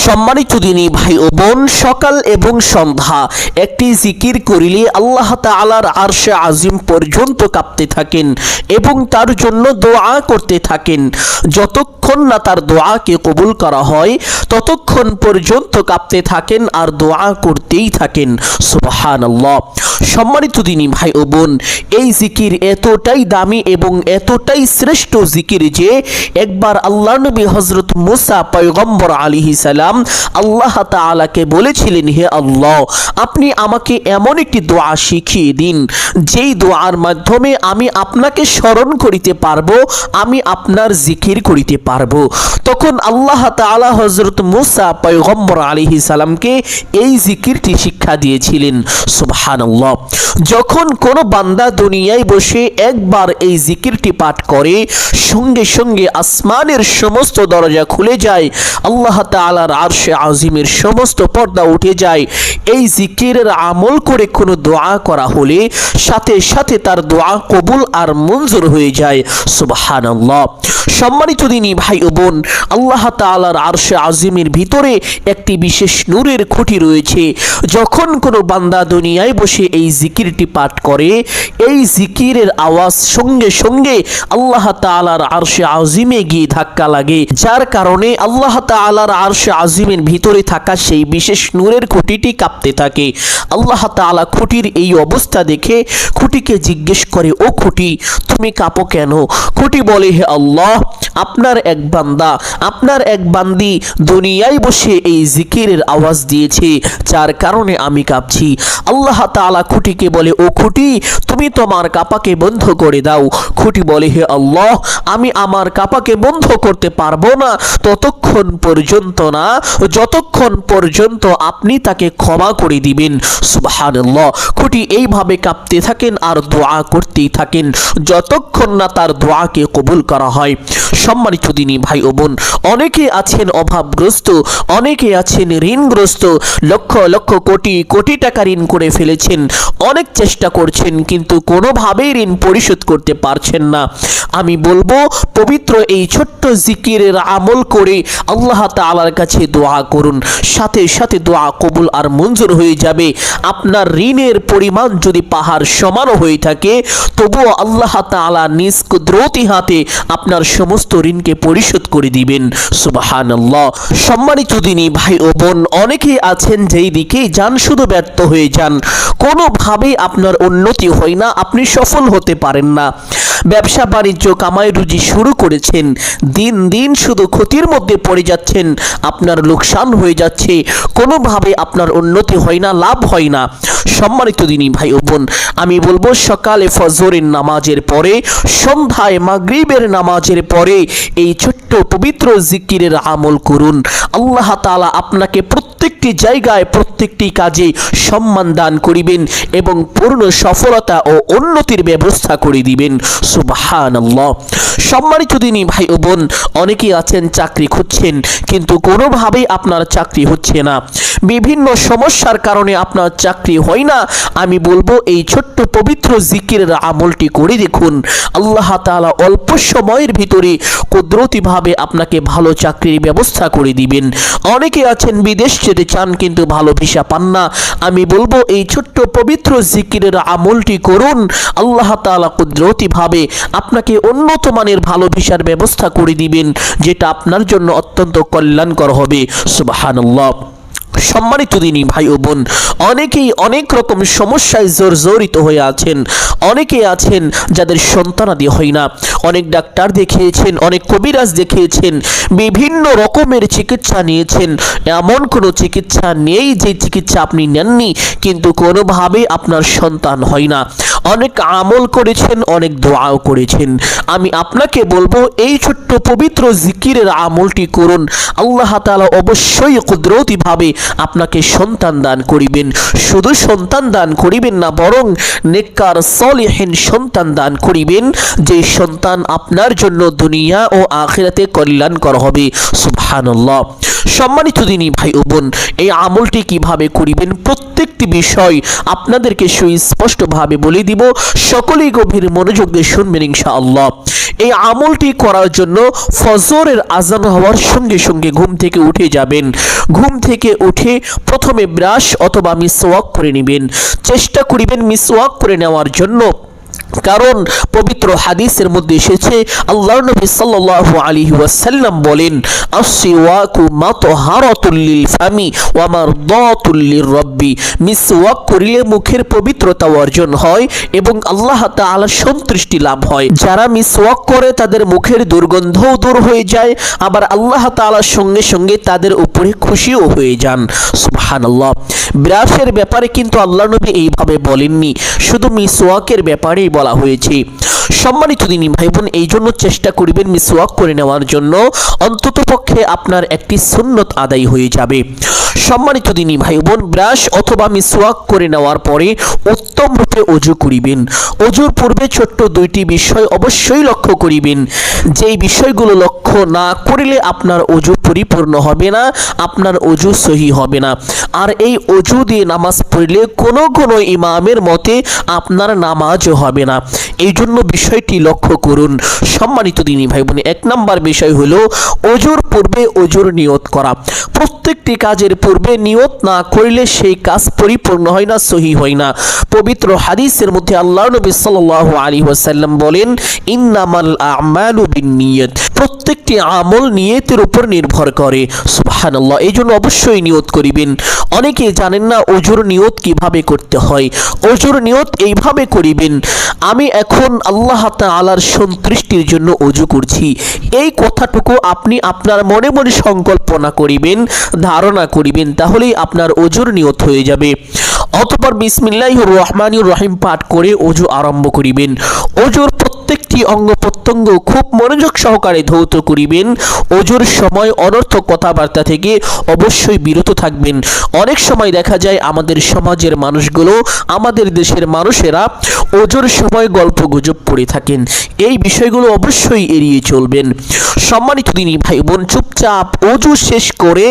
সম্মানিত দিনী ভাই ও বোন, সকাল এবং সন্ধ্যা একটি জিকির করিলে আল্লাহ তাআলার আরশে আজিম পর্যন্ত কাঁপতে থাকেন এবং তার জন্য দোয়া করতে থাকেন। যতক্ষণ না তার দোয়াকে কবুল করা হয় ততক্ষণ পর্যন্ত কাঁপতে থাকেন আর দোয়া করতেই থাকেন। সুবহানাল্লাহ। সম্মানিত দিনী ভাই ও বোন, এই জিকির এতটাই দামি এবং এতটাই শ্রেষ্ঠ জিকির যে একবার আল্লাহ নবী হযরত মুসা পয়গম্বর আলাইহিস সালাম আল্লাহ তাআলাকে বলেছিলেন, হে আল্লাহ, আপনি আমাকে এমন একটি দোয়া শিখিয়ে দিন যেই দোয়ার মাধ্যমে আমি আপনাকে স্মরণ করিতে পারবো, আমি আপনার জিকির করিতে পারবো। তখন আল্লাহ তাআলা হযরত মুসা পয়গম্বর আলাইহিস সালামকে এই জিকিরটি শিক্ষা দিয়েছিলেন। সুবহানাল্লাহ। যখন কোনো বান্দা দুনিয়ায় বসে একবার এই জিকিরটি পাঠ করে, সঙ্গে সঙ্গে আসমানের সমস্ত দরজা খুলে যায়, আল্লাহ তাআলার আরশে আজিমের সমস্ত পর্দা উঠে যায়। এই জিকিরের আমল করে কোনো দোয়া করা হলে সাথে সাথে তার দোয়া কবুল আর মঞ্জুর হয়ে যায়। সুবহানাল্লাহ। সম্মানিত দিনী ভাই ও বোন, আল্লাহ তাআলার আরশে আজিমের ভিতরে একটি বিশেষ নূরের খুঁটি রয়েছে। যখন কোনো বান্দা দুনিয়ায় বসে এই জিকিরটি পাঠ করে, এই জিকিরের আওয়াজ সঙ্গে সঙ্গে আল্লাহ তাআলার আরশে আজিমে গিয়ে ধাক্কা লাগে, যার কারণে আল্লাহ তাআলার আরশে আজিমের ভিতরে থাকা সেই বিশেষ নূরের খুঁটিটি কাঁপতে থাকে। আল্লাহ তাআলা খুঁটির এই অবস্থা দেখে খুঁটিকে জিজ্ঞেস করে, ও খুঁটি, তুমি কাঁপো কেন? খুঁটি বলে, হে আল্লাহ, আপনার এক বান্দা, আপনার এক বান্দি দুনিয়ায় বসে এই জিকিরের আওয়াজ দিয়েছে, যার কারণে আমি কাঁপছি। আল্লাহ তাআলা খুঁটিকে বলে, ও খুঁটি, তুমি তোমার কাঁপাকে বন্ধ করে দাও। খুঁটি বলে, হে আল্লাহ, আমি আমার কাঁপাকে বন্ধ করতে পারবো না ততক্ষণ পর্যন্ত না যতক্ষণ পর্যন্ত আপনি তাকে ক্ষমা করে দিবেন। সুবহানাল্লাহ। খুঁটি এইভাবে কাঁপতে থাকেন আর দোয়া করতেই থাকেন যতক্ষণ না তার দোয়াকে কবুল করা হয়। সম্মানিত দিনী ভাই ও বোন, অনেকে আছেন অভাবগ্রস্ত, অনেকে আছেন ঋণগ্রস্ত, লক্ষ লক্ষ কোটি কোটি টাকা ঋণ করে ফেলেছেন, অনেক চেষ্টা করছেন কিন্তু কোনোভাবেই ঋণ পরিশোধ করতে পারছেন না। আমি বলবো, পবিত্র এই ছোট্ট জিকিরের আমল করে আল্লাহ তাআলার কাছে দোয়া করুন, সাথে সাথে দোয়া কবুল আর মঞ্জুর হয়ে যাবে। আপনার ঋণের পরিমাণ যদি পাহাড় সমান হয়ে থাকে, তবুও আল্লাহ তাআলা নিজ কুদরতি হাতে আপনার সমস্ত ঋণকে পরিশোধ করে দিবেন। সুবহানাল্লাহ। সম্মানিত দিনী ভাই ও বোন, অনেকে আছেন যেই দিকে যান শুধু ব্যর্থ হয়ে যান, কোনোভাবেই আপনার উন্নতি হয় না, আপনি সফল হতে পারেন না। ব্যবসা বাণিজ্য কামাই রুজি শুরু করেছেন, দিন দিন শুধু ক্ষতির মধ্যে পড়ে যাচ্ছেন, আপনার লোকসান হয়ে যাচ্ছে, কোনোভাবে আপনার উন্নতি হয় না, লাভ হয় না। সম্মানিত দিনী ভাই ও বোন, আমি বলবো, সকালে ফজরের নামাজের পরে, সন্ধ্যায় মাগরিবের নামাজের পরে এই ছোট্ট পবিত্র জিকিরের আমল করুন। আল্লাহ তাআলা আপনাকে প্রত্যেকটি জায়গায় প্রত্যেকটি কাজে সম্মান দান করিবেন এবং পূর্ণ সফলতা ও উন্নতির ব্যবস্থা করে দিবেন। সুবহানাল্লাহ। সম্মানিত দিনী ভাই ও বোন, অনেকেই আছেন চাকরি খুঁজছেন কিন্তু কোনোভাবেই আপনার চাকরি হচ্ছে না, বিভিন্ন সমস্যার কারণে আপনার চাকরি হয় না। আমি বলবো, এই ছোট্ট পবিত্র জিকিরের আমলটি করে দেখুন, আল্লাহ তাআলা অল্প সময়ের ভিতরে কুদরতিভাবে আপনাকে ভালো চাকরির ব্যবস্থা করে দিবেন। অনেকে আছেন বিদেশ যেতে চান কিন্তু ভালো ভিসা পান না, আমি বলবো এই ছোট্ট পবিত্র জিকিরের আমলটি করুন, আল্লাহ তাআলা কুদরতিভাবে আপনাকে উন্নত মানের ভালো ভিসার ব্যবস্থা করে দিবেন, যেটা আপনার জন্য অত্যন্ত কল্যাণকর হবে। সুবহানাল্লাহ। সম্মানিত দিনী ভাই ও বোন, অনেকেই অনেক রকম সমস্যায় জর্জরিত হয়ে আছেন, অনেকে আছেন যাদের সন্তানাদি হয় না, অনেক ডাক্তার দেখিয়েছেন, অনেক কবিরাজ দেখিয়েছেন, বিভিন্ন রকমের চিকিৎসা নিয়েছেন, এমন কোনো চিকিৎসা নেই যে চিকিৎসা আপনি নেননি কিন্তু কোনোভাবে আপনার সন্তান হয় না। অনেক আমল করেছেন, অনেক দোয়াও করেছেন, আমি আপনাকে বলবো এই ছোট্ট পবিত্র জিকিরের আমলটি করুন, আল্লাহ তাআলা অবশ্যই কুদরতিভাবে আপনাকে সন্তান দান করিবেন। শুধু সন্তান দান করিবেন না, বরং নেককার সলিহিন সন্তান দান করিবেন, যে সন্তান আপনার জন্য দুনিয়া ও আখিরাতে কল্যাণকর হবে। সুবহানাল্লাহ। সম্মানিত দিনী ভাই ও বোন, এই আমলটি কিভাবে করিবেন প্রত্যেকটি বিষয় আপনাদেরকে সুস্পষ্টভাবে বলে দিব। সকলেই গভীর মনোযোগ দিয়ে শুনবেন ইনশাআল্লাহ। এই আমলটি করার জন্য ফজরের আজান হওয়ার সঙ্গে সঙ্গে ঘুম থেকে উঠে যাবেন। ঘুম থেকে উঠে প্রথমে ব্রাশ অথবা মিসওয়াক করে নেবেন। চেষ্টা করিবেন মিসওয়াক করে নেওয়ার জন্য, কারণ পবিত্র হাদিসের মধ্যে এসেছে আল্লাহর নবী সাল্লাল্লাহু আলাইহি ওয়াসাল্লাম বলেন, আসওয়াকু মাতহারাতুল লিল ফামি ওয়া মারদাতুল লিররাব্বি। মিসওয়াক করিলে মুখের পবিত্রতা অর্জন হয় এবং আল্লাহ তাআলার সন্তুষ্টি লাভ হয়। যারা মিসওয়াক করে তাদের মুখের দুর্গন্ধও দূর হয়ে যায়, আবার আল্লাহ তাআলার সঙ্গে সঙ্গে তাদের উপরে খুশিও হয়ে যান। সুবহানাল্লাহ। ব্রাশের ব্যাপারে কিন্তু আল্লাহর নবী এইভাবে বলেননি, শুধু মিসওয়াকের ব্যাপারেই বলা হয়েছে। সম্মানিত দিনী ভাই বোন, এই জন্য চেষ্টা করিবেন মিসওয়াক করে নেওয়ার জন্য, অন্ততপক্ষে আপনার একটি সুন্নত আদায় হয়ে যাবে। সম্মানিত দিনী ভাই বোন, ব্রাশ অথবা মিসওয়াক করে নেওয়ার পরে উত্তম রূপে ওযু করিবেন। ওযুর পূর্বে ছোট্ট দুইটি বিষয় অবশ্যই লক্ষ্য করিবেন। যেই বিষয়গুলো লক্ষ্য না করিলে আপনার ওযু পরিপূর্ণ হবে না, আপনার ওযু সহি হবে না। আর এই ওযু দিয়ে নামাজ পড়লে কোনো কোনো ইমামের মতে আপনার নামাজও হবে না। এই জন্য বিষয়টি লক্ষ্য করুন। সম্মানিত দিনী ভাই বোন, এক নাম্বার বিষয় হলো ওযুর পূর্বে ওযুর নিয়ত করা। প্রত্যেকটি কাজের পূর্বে নিয়ত না করলে সেই কাজ পরিপূর্ণ হয় না, সহি হয় না। পবিত্র হাদিসের মধ্যে আল্লাহর নবী সাল্লাল্লাহু আলাইহি ওয়াসাল্লাম বলেন, ইন্নামাল আ'মালু বিন্নিয়াত। প্রত্যেকটি আমল নিয়তের উপর নির্ভর করে। সুবহানাল্লাহ। এই জন্য অবশ্যই নিয়ত করিবেন। অনেকে জানেন না ওযুর নিয়ত কিভাবে করতে হয়। ওযুর নিয়ত এইভাবে করিবেন, আমি এখন আল্লাহ তাআলার সন্তুষ্টির জন্য ওযু করছি। এই কথাটুকু আপনি আপনার মনে মনে সংকল্পনা করিবেন, ধারণা করিবেন, তাহলেই আপনার ওযুর নিয়ত হয়ে যাবে। অতঃপর বিসমিল্লাহির রহমানির রহিম পাঠ করে ওযু আরম্ভ করিবেন। ওযুর প্রত্যেকটি অঙ্গ প্রত্যঙ্গ খুব মনোযোগ সহকারে ধৌত করিবেন। ওযুর সময় অনর্থক কথাবার্তা থেকে অবশ্যই বিরত থাকবেন। অনেক সময় দেখা যায় আমাদের সমাজের মানুষগুলো, আমাদের দেশের মানুষেরা ওযুর সময় গল্প গুজব পড়ে থাকেন। এই বিষয়গুলো অবশ্যই এড়িয়ে চলবেন। সম্মানিত দিনী ভাই বোন, চুপচাপ ওযু শেষ করে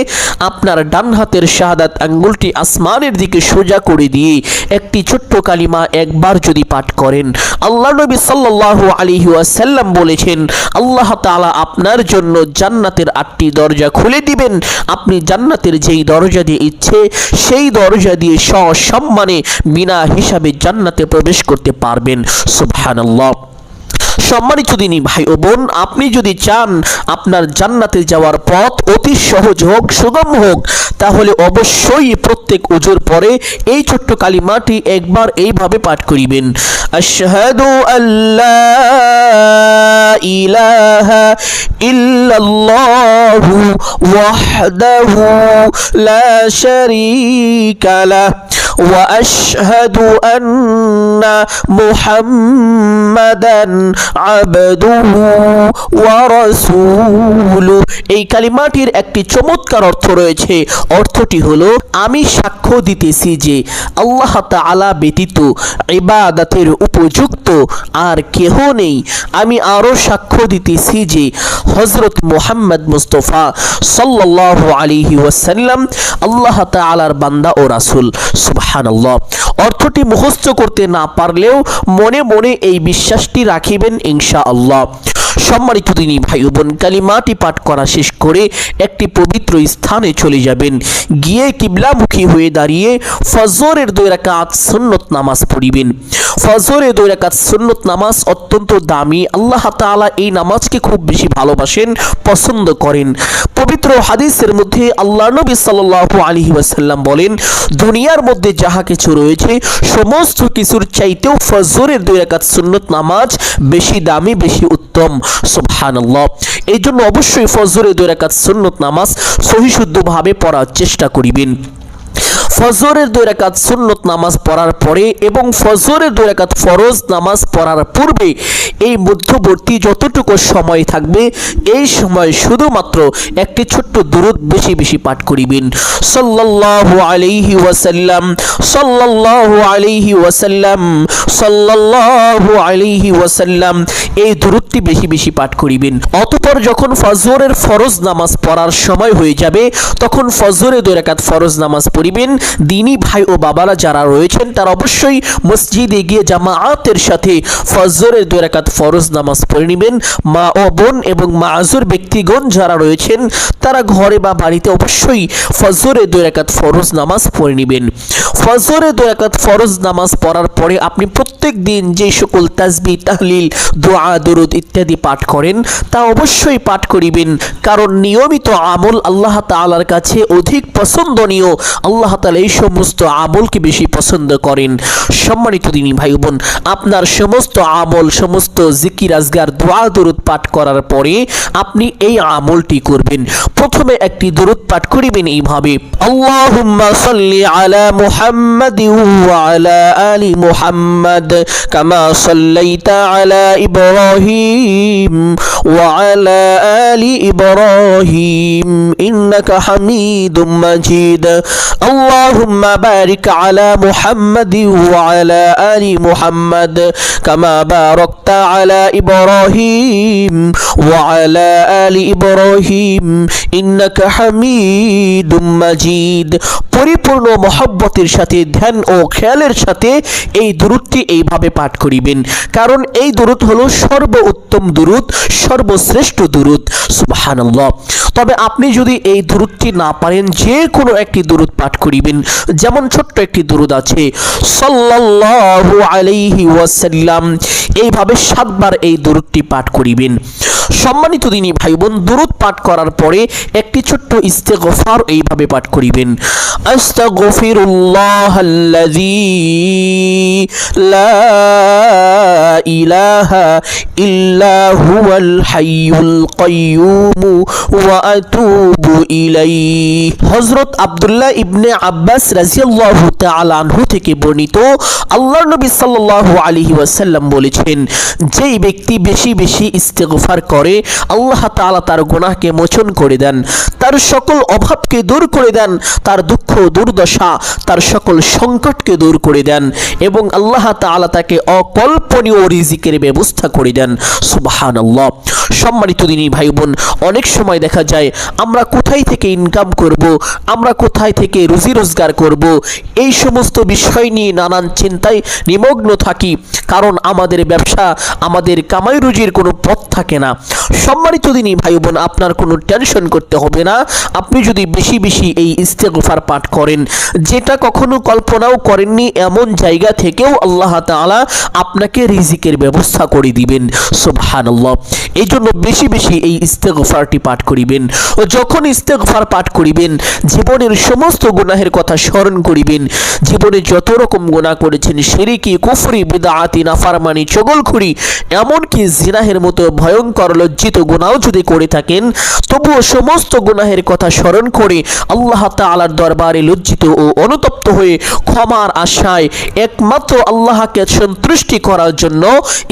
আপনার ডান হাতের শাহাদাত আঙ্গুলটি আসমানের দিকে সোজা করে দিয়ে একটি ছোট্ট কালিমা একবার যদি পাঠ করেন, আল্লাহর নবী সাল্লাল্লাহু আলাইহি ওয়াসাল্লাম বলেছেন, আল্লাহ তাআলা আপনার জন্য জান্নাতের 8টি দরজা খুলে দিবেন। আপনি জান্নাতের যেই দরজা দিয়ে ইচ্ছে সেই দরজা দিয়ে সসম্মানে বিনা হিসাবে জান্নাতে প্রবেশ করতে পারবেন। সুবহানাল্লাহ। সম্মানিত দিনী ভাই ও বোন, আপনি যদি চান আপনার জান্নাতে যাওয়ার পথ অতি সহজ হোক, সুগম হোক, তাহলে অবশ্যই প্রত্যেক ওযুর পরে এই ছোট্ট কালিমাটি একবার এইভাবে পাঠ করিবেন, আশহাদু আল্লা ইলাহা ইল্লাল্লাহু ওয়াহদাহু লা শারীকা লাহ ওয়া আশহাদু আন্না মুহাম্মাদান আবদুহু ওয়া রাসূলুহু। এই কালিমাটির একটি চমৎকার অর্থ রয়েছে। অর্থটি হলো, আমি সাক্ষ্য দিতেছি যে আল্লাহ তাআলা ব্যতীত ইবাদতের উপযুক্ত আর কেহ নেই। আমি আরো সাক্ষ্য দিতেছি যে হযরত মুহাম্মদ মুস্তাফা সাল্লাল্লাহু আলাইহি ওয়াসাল্লাম আল্লাহ তাআলার বান্দা ও রাসূল। সুবহানাল্লাহ। অর্থটি মুখস্থ করতে না পারলেও মনে মনে এই বিশ্বাসটি রাখিবেন ইনশাআল্লাহ। সম্মানিত দিনী ভাই বোন, কালিমাটি পাঠ করা শেষ করে একটি পবিত্র স্থানে চলে যাবেন। গিয়ে কিবলামুখী হয়ে দাঁড়িয়ে ফজরের 2 রাকাত সুন্নত নামাজ পড়িবেন। ফজরের 2 রাকাত সুন্নত নামাজ অত্যন্ত দামি। আল্লাহ তাআলা এই নামাজকে খুব বেশি ভালোবাসেন, পছন্দ করেন। পবিত্র হাদিসের মধ্যে আল্লাহর নবী সাল্লাল্লাহু আলাইহি ওয়াসাল্লাম বলেন, দুনিয়ার মধ্যে যাহা কিছু রয়েছে সমস্ত কিছুর চাইতেও ফজরের 2 রাকাত সুন্নত নামাজ বেশি দামি, বেশি উত্তম। সুবহানাল্লাহ। এই জন্য অবশ্যই ফজরের 2 রাকাত সুন্নত নামাজ সহিশুদ্ধভাবে পড়ার চেষ্টা করিবেন। ফজরের 2 রাকাত সুন্নত নামাজ পড়ার পরে এবং ফজরের 2 রাকাত ফরজ নামাজ পড়ার পূর্বে এই মধ্যবর্তী যতটুকু সময় থাকবে এই সময় শুধুমাত্র একটি ছোট্ট দুরূদ বেশি বেশি পাঠ করিবেন। সাল্লাল্লাহু আলাইহি ওয়াসাল্লাম, সাল্লাল্লাহু আলাইহি ওয়াসাল্লাম, সাল্লাল্লাহু আলাইহি ওয়াসাল্লাম, এই দুরূদটি বেশি বেশি পাঠ করিবেন। অতঃপর যখন ফজরের ফরজ নামাজ পড়ার সময় হয়ে যাবে তখন ফজরের 2 রাকাত ফরজ নামাজ পড়িবেন। দিনী ভাই ও বাবারা যারা রয়েছেন তারা অবশ্যই মসজিদে গিয়ে জামাআতের সাথে ফজরের 2 রাকাত ফরজ নামাজ পড়ে নেবেন। মা ও বোন এবং মাযুর ব্যক্তিগণ যারা রয়েছেন তারা ঘরে বা বাড়িতে অবশ্যই ফজরের 2 রাকাত ফরজ নামাজ পড়ে নেবেন। ফজরের 2 রাকাত ফরজ নামাজ পড়ার পরে আপনি প্রত্যেক দিন যে সকল তাসবিহ, তাহলিল, দোয়া, দরুদ ইত্যাদি পাঠ করেন তা অবশ্যই পাঠ করিবেন, কারণ নিয়মিত আমল আল্লাহ তাআলার কাছে অধিক পছন্দনীয়। আল্লাহ তাআলা এই সমস্ত আমলকে বেশি পছন্দ করেন। সম্মানিত দিনী ভাই বোন, আপনার সমস্ত আমল, সমস্ত জিকির, আজগার, দোয়া, দরুদ পাঠ করার পরে আপনি এই আমলটি করবেন। প্রথমে একটি দরুদ পাঠ করিবেন এইভাবে: আল্লাহুম্মা সাল্লি আলা মুহাম্মাদিন ওয়া আলা আলি মুহাম্মাদ কামা সাল্লাইতা আলা ইব্রাহিম ওয়া আলা আলি ইব্রাহিম ইন্নাকা হামিদুম মাজিদ। আল্লাহুম্মা বারিক আলা মুহাম্মাদিন ওয়া আলা আলি মুহাম্মাদ কামা বারাকতা আলা ইব্রাহিম ওয়া আলা আলি ইব্রাহিম ইন্নাকা হামিদুম মাজিদ। পরিপূর্ণ মহব্বতের সাথে, ধ্যান ও খেয়ালের সাথে এই দুরূদটি এইভাবে পাঠ করিবেন, কারণ এই দুরূদ হলো সর্বোত্তম দুরূদ, সর্বশ্রেষ্ঠ দুরূদ। সুবহানাল্লাহ। তবে আপনি যদি এই দুরূদটি না পারেন যে কোনো একটি দুরূদ পাঠ করিবেন। যেমন ছোট্ট একটি দুরূদ আছে, সাল্লাল্লাহু আলাইহি ওয়াসাল্লাম, এইভাবে 7 বার এই দুরূদটি পাঠ করিবেন। সম্মানিত দিনী ভাই বোন, দুরূদ পাঠ করার পরে একটি ছোট্ট ইস্তেগফার এইভাবে পাঠ করিবেন: আস্তাগফিরুল্লাহাল্লাযী লা ইলাহা ইল্লা হুয়াল হাইয়ুল কাইয়্যুম ওয়া আতুবু ইলাইহি। হযরত আব্দুল্লাহ ইবনে আব্বাস রাদিয়াল্লাহু তাআলা আনহু থেকে বর্ণিত, আল্লাহর নবী সাল্লাল্লাহু আলাইহি ওয়াসাল্লাম বলেছেন, যেই ব্যক্তি বেশি বেশি ইস্তেগফার করে আল্লাহ তাআলা তার গুনাহকে মোচন করে দেন, তার সকল অভাবকে দূর করে দেন, তার দুঃখ দুর্দশা, তার সকল সংকটকে দূর করে দেন এবং আল্লাহ তাআলা তাকে অকল্পনীয় রিজিকের ব্যবস্থা করে দেন। সুবহানাল্লাহ। সম্মানিত দিনী ভাই বোন, অনেক সময় দেখা যায় আমরা কোথায় থেকে ইনকাম করব, আমরা কোথায় থেকে রুজি রোজগার করব, এই সমস্ত বিষয় নিয়ে নানান চিন্তায় নিমগ্ন থাকি, কারণ আমাদের ব্যবসা, আমাদের কামাই রুজির কোনো পথ থাকে না। সম্মানিত দিনী ভাই বোন, আপনার কোনো টেনশন করতে হবে না। আপনি যদি বেশি বেশি এই ইস্তেগফার পাঠ করেন, যেটা কখনো কল্পনাও করেননি এমন জায়গা থেকেও আল্লাহ তাআলা আপনাকে রিজিকের ব্যবস্থা করে দিবেন। সুবহানাল্লাহ। এই জন্য বেশি বেশি এই ইস্তেগফারটি পাঠ করিবেন। ও যখন ইস্তেগফার পাঠ করিবেন, জীবনের সমস্ত গুনাহের কথা স্মরণ করিবেন। জীবনে যত রকম গুনাহ করেছেন, শিরকি, কুফরি, বিদআতি, নাফরমানি, চগলখুরি, এমনকি জিনাহের মতো ভয়ঙ্কর লজ্জিত গুনাহও যদি করে থাকেন, তবুও সমস্ত গুনাহের কথা স্মরণ করে আল্লাহ তাআলার দরবারে লজ্জিত ও অনুতপ্ত হয়ে ক্ষমার আশায় একমাত্র আল্লাহকে সন্তুষ্টি করার জন্য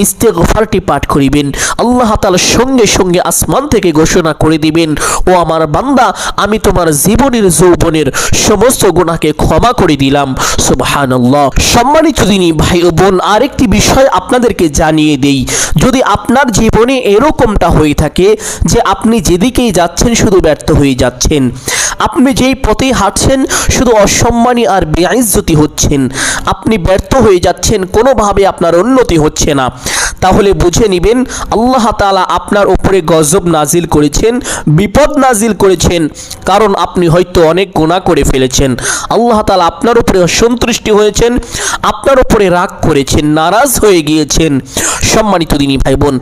ইস্তেগফারটি পাঠ করিবেন। আল্লাহ তাআলা সঙ্গে সঙ্গে আসমান থেকে ঘোষণা করে দিবেন, ও আমার বান্দা, আমি তোমার জীবনের যৌবনের সমস্ত গুনাহকে ক্ষমা করে দিলাম। সুবহানাল্লাহ। সম্মানিত দিনী ভাই ও বোন, আরেকটি বিষয় আপনাদেরকে জানিয়ে দেই, যদি আপনার জীবনে এরকমটা হয়ে থাকে যে আপনি যেদিকেই যাচ্ছেন শুধু ব্যর্থ হয়ে যাচ্ছেন, আপনি যেই পথে হাঁটছেন শুধু অসম্মানী আর বেইজ্জতি হচ্ছেন, আপনি ব্যর্থ হয়ে যাচ্ছেন, কোনোভাবে আপনার উন্নতি হচ্ছে না, তাহলে বুঝে নেবেন আল্লাহ তাআলা আপনার উপরে গজব নাজিল করেছেন, বিপদ নাজিল করেছেন, কারণ আপনি হয়তো অনেক গুনাহ করে ফেলেছেন। আল্লাহ তাআলা আপনার উপরে অসন্তুষ্ট হয়েছেন, আপনার উপরে রাগ করেছেন, নারাজ হয়ে গিয়েছেন। সম্মানিত দিনী ভাই বোন,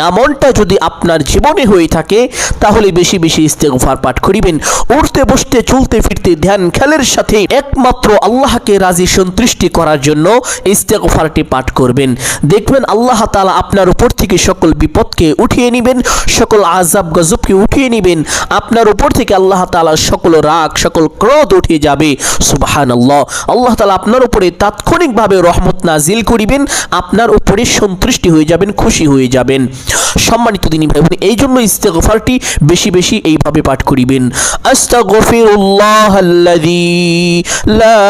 এমনটা যদি আপনার জীবনে হয়ে থাকে তাহলে বেশি বেশি ইস্তেগফার পাঠ করিবেন। উঠতে বসতে, চলতে ফিরতে, ধ্যান খেয়ালের সাথে একমাত্র আল্লাহকে রাজি সন্তুষ্টি করার জন্য ইস্তেগফারটি পাঠ করবেন। দেখবেন আল্লাহ তাআলা আপনার উপর থেকে সকল বিপদকে উঠিয়ে নেবেন, সকল আযাব গজবকে উঠিয়ে নেবেন। আপনার উপর থেকে আল্লাহ তাআলা সকল রাগ, সকল ক্রোধ উঠে যাবে। সুবহানাল্লাহ। আল্লাহ তাআলা আপনার উপরে তাৎক্ষণিকভাবে রহমত নাজিল করিবেন, আপনার উপরে সন্তুষ্টি হয়ে যাবেন, খুশি হয়ে যাবেন। সম্মানিত দিনী ভাই বোন, এই জন্য ইস্তেগফারটি বেশি বেশি এইভাবে পাঠ করিবেন। আস্তাগফিরুল্লাহাল্লাযী লা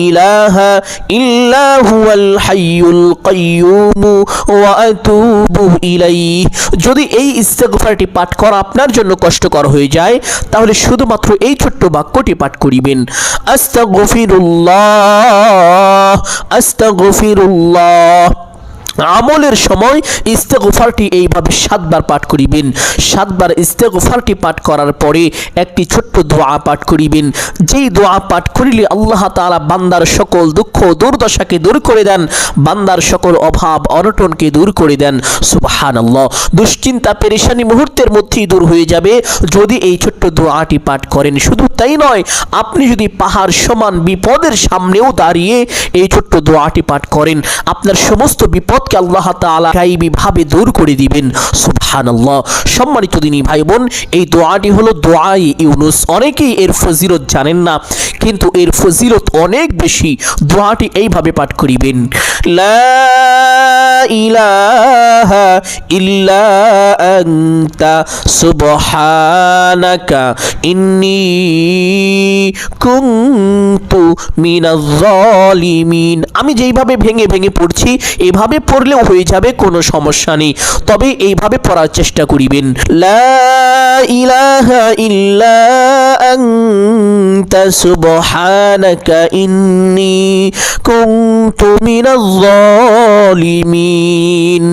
ইলাহা ইল্লা হুয়াল হাইয়ুল কাইয়্যুম ওয়া আতুবু ইলাইহি। যদি এই ইস্তেগফারটি পাঠ করা আপনার জন্য কষ্টকর হয়ে যায়, তাহলে শুধুমাত্র এই ছোট্ট বাক্যটি পাঠ করিবেন, আস্তাগফিরুল্লাহ আস্তাগফিরুল্লাহ। আমলের সময় ইস্তেগফারটি এইভাবে 7 বার পাঠ করিবেন। 7 বার ইস্তেগফারটি পাঠ করার পরে একটি ছোট্ট দোয়া পাঠ করিবেন। যেই দোয়া পাঠ করিলে আল্লাহ তাআলা বান্দার সকল দুঃখ দুর্দশাকে দূর করে দেন, বান্দার সকল অভাব অনটনকে দূর করে দেন। সুবহানাল্লাহ। দুশ্চিন্তা পেরেশানি মুহূর্তের মধ্যেই দূর হয়ে যাবে যদি এই ছোট্ট দোয়াটি পাঠ করেন। শুধু তাই নয়, আপনি যদি পাহাড় সমান বিপদের সামনেও দাঁড়িয়ে এই ছোট্ট দোয়াটি পাঠ করেন, আপনার সমস্ত বিপদ আল্লাহ তাআলা গায়বীভাবে দূর করে দিবেন। সুবহানাল্লাহ। সম্মানিত দিনী ভাই বোন, এই দোয়াটি হলো দোয়ায়ে ইউনুস। অনেকেই এর ফজিলত জানেন না, কিন্তু এর ফজিলত অনেক বেশি। দোয়াটি এইভাবে পাঠ করিবেন, লা ইলাহা ইল্লা আনতা সুবহানাকা ইন্নী কুনতু মিনাজ জালিমিন। আমি যেইভাবে ভেঙে ভেঙে পড়ছি এভাবে পড়লেও হয়ে যাবে, কোনো সমস্যা নেই, তবে এইভাবে পড়ার চেষ্টা করিবেন। লা ইলাহা ইল্লা আনতা সুবহানাকা ইন্নী কুনতু মিনাজ জালিমিন।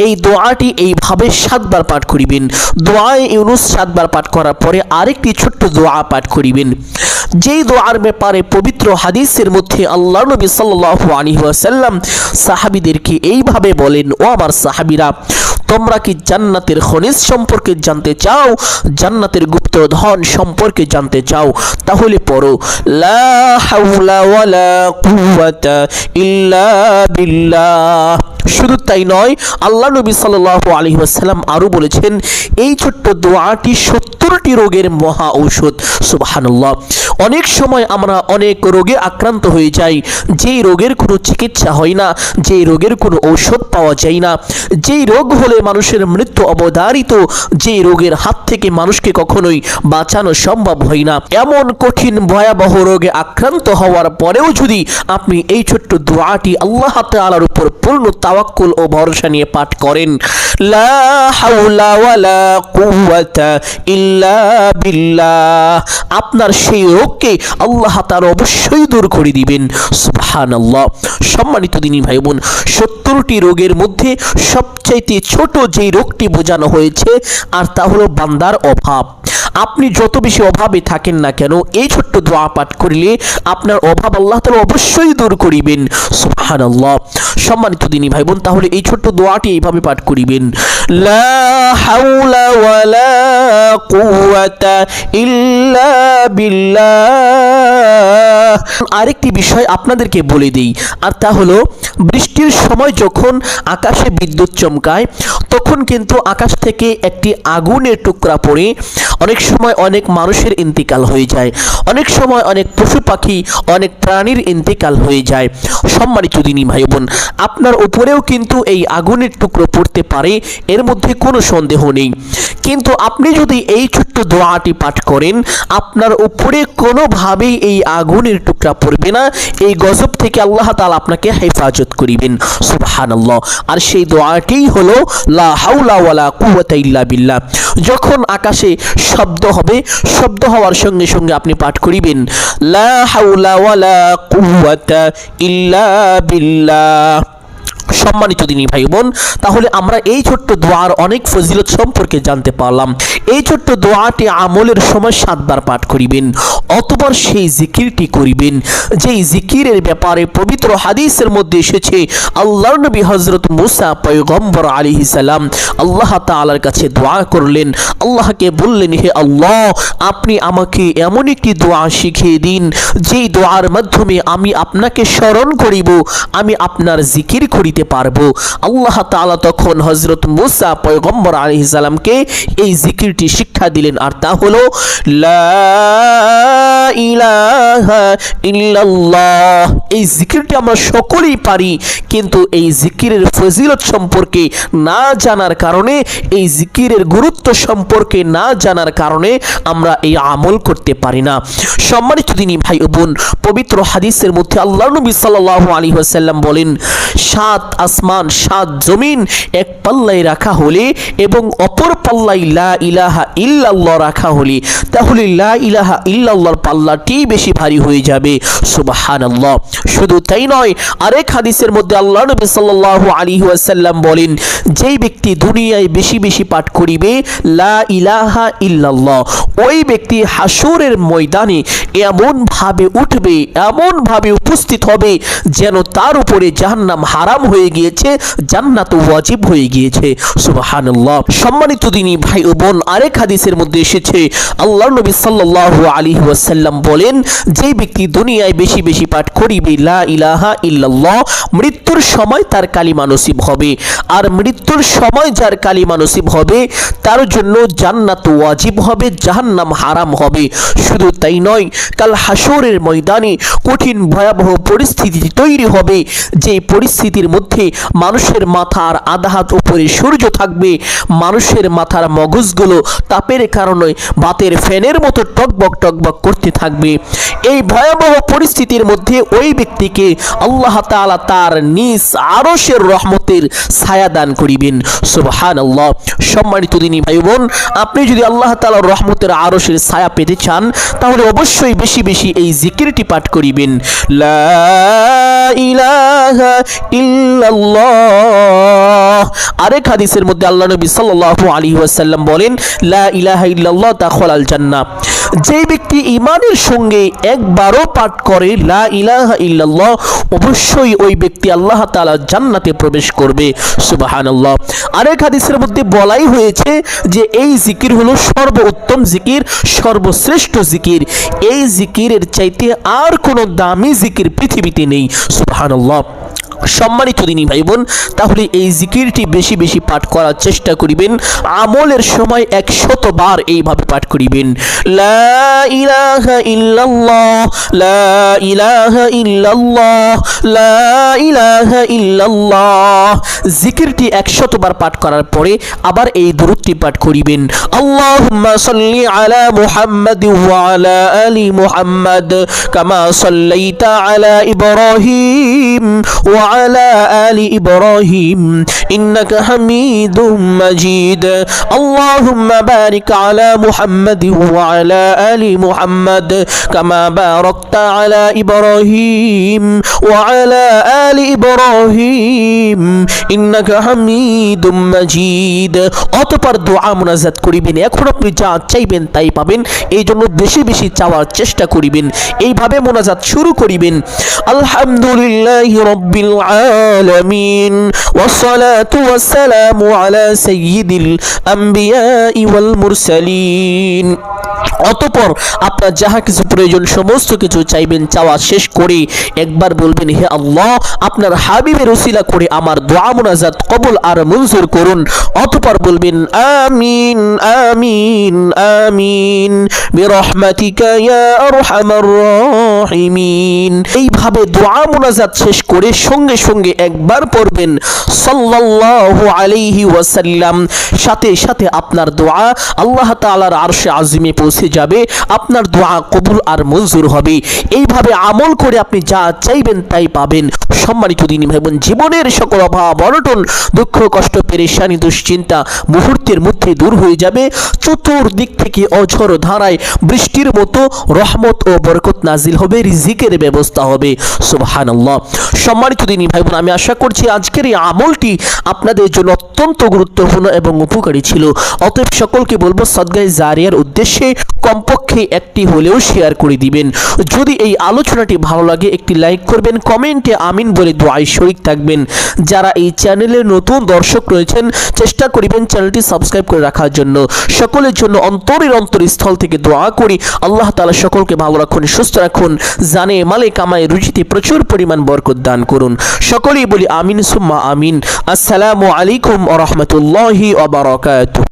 এই দোয়াটি এইভাবে 7 বার পাঠ করিবেন। দোয়ায়ে ইউনুস 7 বার পাঠ করার পরে আরেকটি ছোট্ট দোয়া পাঠ করিবেন। যেই দোয়ার ব্যাপারে পবিত্র হাদিসের মধ্যে আল্লাহর নবী সাল্লাল্লাহু আলাইহি ওয়াসাল্লাম সাহাবীদেরকে এইভাবে বলেন, ও আমার সাহাবীরা, তোমরা কি জান্নাতের খনিজ সম্পর্কে জানতে চাও, জান্নাতের গুপ্ত ধন সম্পর্কে জানতে চাও? তাহলে পড়ো, লা হাওলা ওয়ালা কুওয়াতা ইল্লা বিল্লাহ। শুধু তাই নয়, আল্লাহ নবী সাল্লাল্লাহু আলাইহি ওয়াসাল্লাম আরো বলেছেন, এই ছোট্ট দোয়াটি 70টি রোগের মহা ঔষধ। সুবহানাল্লাহ। অনেক সময় আমরা অনেক রোগে আক্রান্ত হয়ে যাই, যেই রোগের কোনো চিকিৎসা হয় না, যেই রোগের কোনো ঔষধ পাওয়া যায় না, যেই রোগ হলে মানুষের মৃত্যু অবধারিত, যেই রোগের হাত থেকে মানুষকে কখনোই বাঁচানো সম্ভব হয় না, এমন কঠিন ভয়াবহ রোগে আক্রান্ত হওয়ার পরেও যদি আপনি এই ছোট্ট দোয়াটি আল্লাহ তাআলার উপর পূর্ণ তাওয়াক্কুল ও ভরসা নিয়ে পাঠ করেন, লা হাওলা ওয়ালা কুওয়াতা ইল্লা বিল্লাহ, আপনার সেই রোগকে আল্লাহ তাআলা অবশ্যই দূর করে দিবেন। সুবহানাল্লাহ। সম্মানিত দিনী ভাই বোন, 70টি রোগের মধ্যে সবচাইতে ছোট যেই রোগটি বোঝানো হয়েছে আর তা হলো বান্দার অভাব। আপনি যত বেশি অভাবে থাকেন না কেন, এই ছোট্ট দোয়া পাঠ করলে আপনার অভাব আল্লাহ তাআলা অবশ্যই দূর করিবেন। সুবহানাল্লাহ। সম্মানিত দিনী ভাই বোন, তাহলে এই ছোট্ট দোয়াটি এইভাবে পাঠ করিবেন, লা হাওলা ওয়ালা কুওয়াতা ইল্লা বিল্লাহ। আরেকটি বিষয় আপনাদেরকে বলে দেই, আর তা হলো বৃষ্টির সময় যখন আকাশে বিদ্যুৎ চমকায়, তখন কিন্তু আকাশ থেকে একটি আগুনের টুকরা পড়ে অনেক সময় অনেক মানুষের ইন্তিকাল হয়ে যায়, অনেক সময় অনেক পশু পাখি, অনেক প্রাণীর ইন্তিকাল হয়ে যায়। সম্মানিত দিনী ভাই বোন, আপনার উপরেও কিন্তু এই আগুনের টুকরো পড়তে পারে, এর মধ্যে কোনো সন্দেহ নেই। কিন্তু আপনি যদি এই ছোট্ট দোয়াটি পাঠ করেন, আপনার উপরে কোনোভাবেই এই আগুনের টুকরা পড়বে না, এই গজব থেকে আল্লাহ তাআলা আপনাকে হেফাজত করিবেন। সুবহানাল্লাহ। আর সেই দোয়াটিই হলো লা হাওলা ওয়ালা কুওয়াতা ইল্লা বিল্লাহ। যখন আকাশে শব্দ হবে, শব্দ হওয়ার সঙ্গে সঙ্গে আপনি পাঠ করিবেন, লা হাওলা ওয়ালা কুওয়াতা ইল্লা বিল্লাহ। সম্মানিত দিনী ভাই বোন, তাহলে আমরা এই ছোট্ট দোয়ার অনেক ফজিলত সম্পর্কে জানতে পারলাম। এই ছোট্ট দোয়াটি আমলের সময় 7 বার পাঠ করিবেন, অতঃপর সেই জিকিরটি করিবেন যেই জিকিরের ব্যাপারে পবিত্র হাদিসের মধ্যে এসেছে, আল্লাহর নবী হযরত মুসা পয়গম্বর আলাইহিস সালাম আল্লাহ তাআলার কাছে দোয়া করলেন, আল্লাহকে বললেন, হে আল্লাহ, আপনি আমাকে এমন একটি দোয়া শিখিয়ে দিন যেই দোয়ার মাধ্যমে আমি আপনাকে স্মরণ করিব, আমি আপনার জিকির করিতে পারবো। আল্লাহ তাআলা তখন হযরত মুসা পয়গম্বর আলাইহিস সালামকে এই জিকিরটি শিক্ষা দিলেন, আর তা হলো লা ইলাহা ইল্লাল্লাহ। এই জিকিরটি আমরা সকলেই পারি, কিন্তু এই জিকিরের ফজিলত সম্পর্কে না জানার কারণে, এই জিকিরের গুরুত্ব সম্পর্কে না জানার কারণে আমরা এই আমল করতে পারি না। সম্মানিত দিনী ভাই ও বোন, পবিত্র হাদিসের মধ্যে আল্লাহর নবী সাল্লাল্লাহু আলাইহি ওয়াসাল্লাম বলেন, 7 আসমান 7 জমিন এক পাল্লায় রাখা হলে এবং অপর পাল্লায় লা ইলাহা ইল্লাল্লাহ রাখা হলে, তাহলে লা ইলাহা ইল্লাল্লাহর পাল্লাটি বেশি ভারী হয়ে যাবে। সুবহানাল্লাহ। শুধু তাই নয়, আরেক হাদিসের মধ্যে আল্লাহর নবী সাল্লাল্লাহু আলাইহি ওয়াসাল্লাম বলেন, যেই ব্যক্তি দুনিয়ায় বেশি বেশি পাঠ করিবে লা ইলাহা ইল্লাল্লাহ, ওই ব্যক্তি হাসরের ময়দানে এমন ভাবে উঠবে, এমন ভাবে উপস্থিত হবে যেন তার উপরে জাহান্নাম হারাম হয়ে গিয়েছে, জান্নাত ওয়াজিব হয়ে গিয়েছে। সুবহানাল্লাহ। সম্মানিত দিনী ভাই ও বোন, আরেক হাদিসের মধ্যে এসেছে আল্লাহর নবী সাল্লাল্লাহু আলাইহি ওয়াসাল্লাম বলেন, যেই ব্যক্তি দুনিয়ায় বেশি বেশি পাঠ করিবে লা ইলাহা ইল্লাল্লাহ, মৃত্যুর সময় তার কালিমা নসিব হবে। আর মৃত্যুর সময় যার কালিমা নসিব হবে তার জন্য জান্নাত ওয়াজিব হবে, জাহান্নাম হারাম হবে। শুধু তাই নয়, কাল হাসরের ময়দানে কঠিন ভয়াবহ পরিস্থিতি তৈরি হবে, যে পরিস্থিতির মধ্যে মানুষের মাথার আধা হাত উপরে সূর্য থাকবে, মানুষের মাথার মগজগুলো তাপের কারণে বাতের ফ্যানের মতো টকবক টকবক করতে থাকবে। এই ভয়াবহ পরিস্থিতির মধ্যে ওই ব্যক্তিকে আল্লাহ তাআলা তার নিজ আরশের রহমতের ছায়া দান করিবেন। সুবহানাল্লাহ। সম্মানিত দিনী ভাই বোন, আপনি যদি আল্লাহ তাআলার রহমতের আরশের ছায়া পেতে চান, তাহলে অবশ্যই বেশি বেশি এই জিকিরটি পাঠ করিবেন, লা ইলাহা ইল্লাল্লাহ। আরেক হাদিসের মধ্যে আল্লাহ নবী সাল্লাল্লাহু আলাইহি ওয়াসাল্লাম বলেন, লা ইলাহা ইল্লাল্লাহ তাখলাল জান্নাহ। যে ব্যক্তি ঈমানের সঙ্গে একবারও পাঠ করে লা ইলাহা ইল্লাল্লাহ, অবশ্যই ওই ব্যক্তি আল্লাহ তাআলা জান্নাতে প্রবেশ করবে। সুবহানাল্লাহ। আরেক হাদিসের মধ্যে বলাই হয়েছে যে এই জিকির হলো সর্বোত্তম জিকির, সর্বশ্রেষ্ঠ জিকির। এই জিকিরের চাইতে আর কোনো দামি জিকির পৃথিবীতে নেই। সুবহানাল্লাহ। সম্মানিত দিনী ভাই বোন, তাহলে এই জিকিরটি বেশি বেশি পাঠ করার চেষ্টা করিবেন। আমলের সময় 100 বার এইভাবে পাঠ করিবেন, লা ইলাহা ইল্লাল্লাহ, লা ইলাহা ইল্লাল্লাহ, লা ইলাহা ইল্লাল্লাহ। জিকিরটি 100 বার পাঠ করার পরে আবার এই দুরূদটি পাঠ করিবেন, আল্লাহুম্মা সাল্লি আলা মুহাম্মাদ ওয়া আলা আলি মুহাম্মাদ কামা সাল্লাইতা আলা ইব্রাহিম ওয়া على آل إبراهيم إنك حميد مجيد اللهم بارك على محمد وعلى آل محمد كما باركت على إبراهيم وعلى آل إبراهيم إنك حميد مجيد। অতঃপর দোয়া মুনাজাত করিবেন। এখন আপনি যা চাইবেন তাই পাবেন, এই জন্য বেশি বেশি চাওয়ার চেষ্টা করিবেন। এইভাবে মুনাজাত শুরু করিবেন, আলহামদুলিল্লাহি রাব্বিল العالمين والصلاة والسلام على سيد الأنبياء والمرسلين। অতঃপর আপনার যাহা কিছু প্রয়োজন সমস্ত কিছু চাইবেন, চাওয়া শেষ করে একবার বলবেন, হে আল্লাহ, আপনার হাবিবের উসিলা করে আমার দোয়া মুনাজাত কবুল আর মঞ্জুর করুন। অতঃপর বলবেন, আমিন আমিন আমিন বিরহমাতিকা ইয়া আরহামার রাহিমিন। এইভাবে দোয়া মুনাজাত শেষ করে সঙ্গে সঙ্গে একবার পড়বেন সাল্লাল্লাহু আলাইহি ওয়াসাল্লাম। সাথে সাথে আপনার দোয়া আল্লাহ তাআলার আরশে আজিমে পৌঁছে যাবে, আপনার দোয়া কবুল আর মঞ্জুর হবে। এইভাবে আমল করে আপনি যা চাইবেন তাই পাবেন। সম্মানিত দিনী ভাই বোন, জীবনের সকল অভাব অনটন দুঃখ কষ্ট পেরেশানি দুশ্চিন্তা মুহূর্তের মধ্যে দূর হয়ে যাবে। চতুর্দিক থেকে অঝোর ধারায় বৃষ্টির মতো রহমত ও বরকত নাজিল হবে, রিজিকের ব্যবস্থা হবে। সুবহানাল্লাহ। সম্মানিত দিনী ভাই বোন, আমি আশা করছি আজকের এই আমলটি আপনাদের জন্য অত্যন্ত গুরুত্বপূর্ণ এবং উপকারী ছিল। অতএব সকলকে বলবো সদগায়ে জারিয়ার উদ্দেশ্যে কমপক্ষে একটি হলেও শেয়ার করে দিবেন। যদি এই আলোচনাটি ভালো লাগে একটি লাইক করবেন, কমেন্টে আমিন বলে দোয়ায় শরীক থাকবেন। যারা এই চ্যানেলের নতুন দর্শক রয়েছেন চেষ্টা করিবেন চ্যানেলটি সাবস্ক্রাইব করে রাখার জন্য। সকলের জন্য অন্তরের অন্তরস্থল থেকে দোয়া করি আল্লাহ তাআলা সকলকে ভালো রাখুন, সুস্থ রাখুন, জানে মালে কামায় রুজিতে প্রচুর পরিমাণ বরকত দান করুন। সকলেই বলি আমিন সুম্মা আমিন। আসসালামু আলাইকুম ওয়া রাহমাতুল্লাহি ওয়া বারাকাতুহু।